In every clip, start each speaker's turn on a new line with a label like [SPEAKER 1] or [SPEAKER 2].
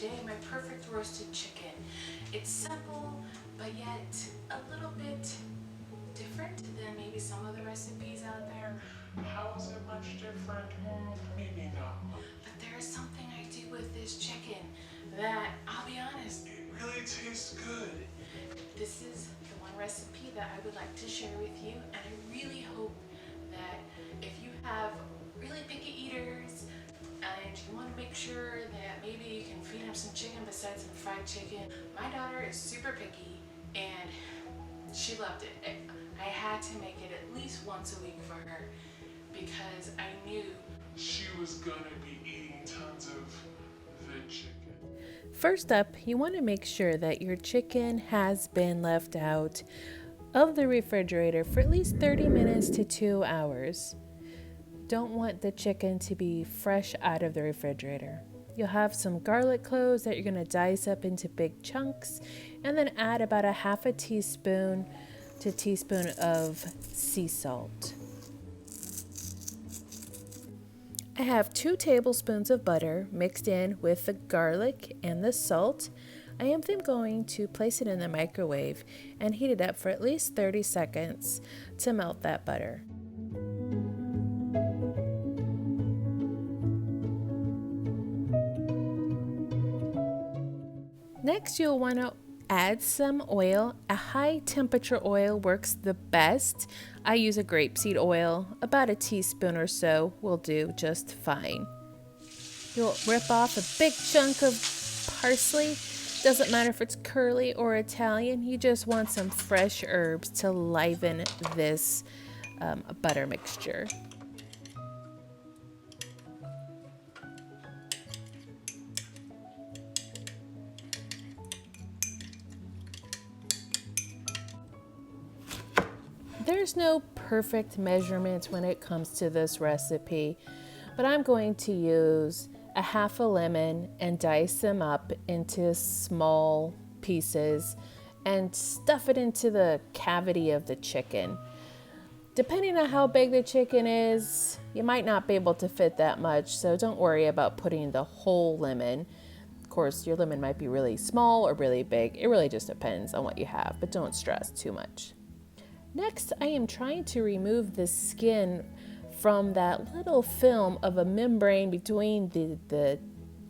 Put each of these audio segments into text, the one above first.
[SPEAKER 1] today my perfect roasted chicken. It's simple, but yet a little bit different than maybe some of the recipes out there.
[SPEAKER 2] How is it much different? Maybe not.
[SPEAKER 1] But there's something I do with this chicken that, I'll be honest,
[SPEAKER 2] It really tastes good.
[SPEAKER 1] this is the one recipe that I would like to share with you, and I really hope that if you have really picky eaters and you want to make sure that maybe you can feed them some chicken besides some fried chicken. My daughter is super picky and she loved it. I had to make it at least once a week for her because I knew
[SPEAKER 2] She was gonna be eating tons of the chicken.
[SPEAKER 3] First up, you want to make sure that your chicken has been left out of the refrigerator for at least 30 minutes to 2 hours. Don't want the chicken to be fresh out of the refrigerator. You'll have some garlic cloves that you're going to dice up into big chunks and then add about a half a teaspoon to teaspoon of sea salt. I have 2 tablespoons of butter mixed in with the garlic and the salt. I am then going to place it in the microwave and heat it up for at least 30 seconds to melt that butter. Next, you'll want to add some oil. A high temperature oil works the best. I use a grapeseed oil. About a teaspoon or so will do just fine. You'll rip off a big chunk of parsley. Doesn't matter if it's curly or Italian. You just want some fresh herbs to liven this butter mixture. There's no perfect measurements when it comes to this recipe, but I'm going to use a half a lemon and dice them up into small pieces and stuff it into the cavity of the chicken. Depending on how big the chicken is, you might not be able to fit that much, so don't worry about putting the whole lemon. Of course, your lemon might be really small or really big. It really just depends on what you have, but don't stress too much. Next, I am trying to remove the skin from that little film of a membrane between the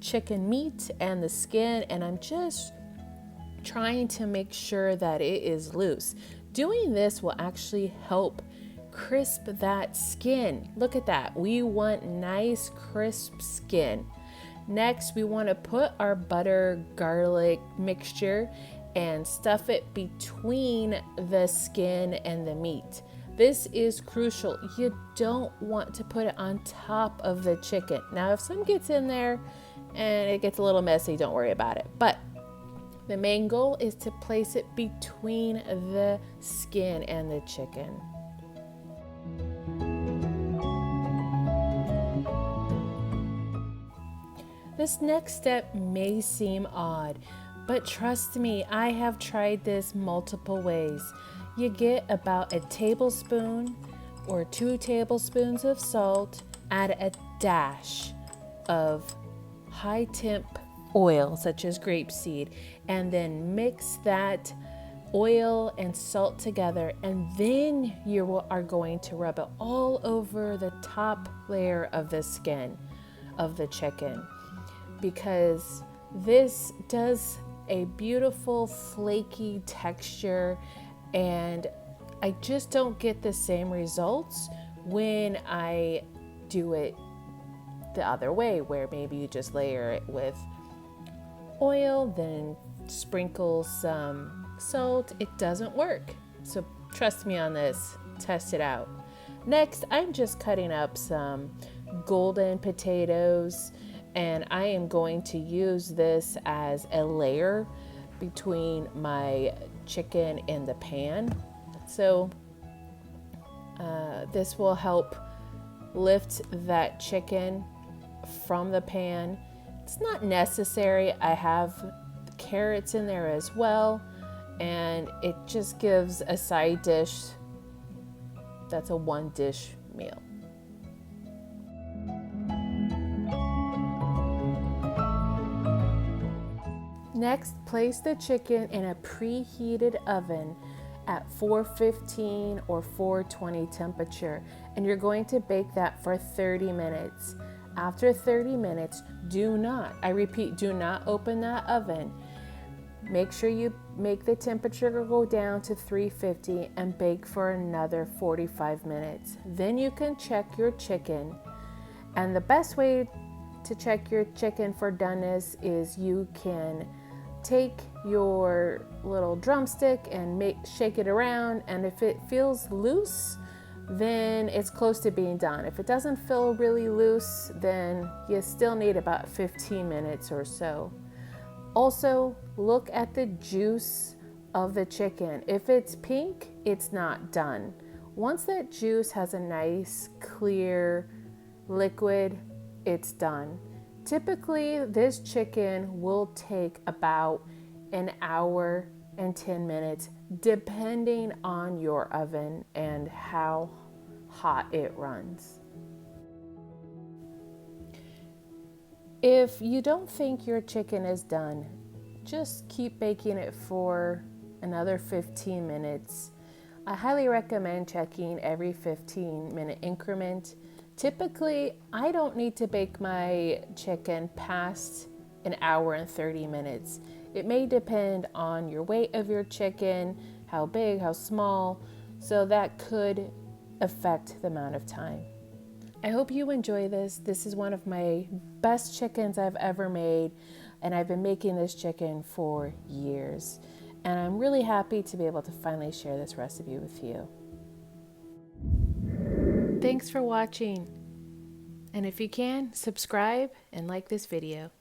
[SPEAKER 3] chicken meat and the skin, and I'm just trying to make sure that it is loose. Doing this will actually help crisp that skin. Look at that. We want nice crisp skin. Next, we want to put our butter garlic mixture and stuff it between the skin and the meat. This is crucial. You don't want to put it on top of the chicken. Now, if some gets in there and it gets a little messy, don't worry about it. But the main goal is to place it between the skin and the chicken. This next step may seem odd, but trust me, I have tried this multiple ways. You get about a tablespoon or 2 tablespoons of salt, add a dash of high temp oil such as grapeseed, and then mix that oil and salt together, and then you are going to rub it all over the top layer of the skin of the chicken, because this does a beautiful flaky texture, and I just don't get the same results when I do it the other way, where maybe you just layer it with oil, then sprinkle some salt. It doesn't work. So trust me on this, test it out. Next, I'm just cutting up some golden potatoes, and I am going to use this as a layer between my chicken and the pan. So this will help lift that chicken from the pan. It's not necessary. I have carrots in there as well, and it just gives a side dish that's a 1-dish meal. Next, place the chicken in a preheated oven at 415 or 420 temperature, and you're going to bake that for 30 minutes. After 30 minutes, do not open that oven. Make sure you make the temperature go down to 350 and bake for another 45 minutes. Then you can check your chicken. And the best way to check your chicken for doneness is you can take your little drumstick and shake it around, and if it feels loose, then it's close to being done. If it doesn't feel really loose, then you still need about 15 minutes or so. Also, look at the juice of the chicken. If it's pink, it's not done. Once that juice has a nice clear liquid, it's done. Typically, this chicken will take about an hour and 10 minutes, depending on your oven and how hot it runs. If you don't think your chicken is done, just keep baking it for another 15 minutes. I highly recommend checking every 15-minute increment. Typically, I don't need to bake my chicken past an hour and 30 minutes. It may depend on your weight of your chicken, how big, how small, so that could affect the amount of time. I hope you enjoy this. This is one of my best chickens I've ever made, and I've been making this chicken for years. And I'm really happy to be able to finally share this recipe with you. Thanks for watching. And if you can, subscribe and like this video.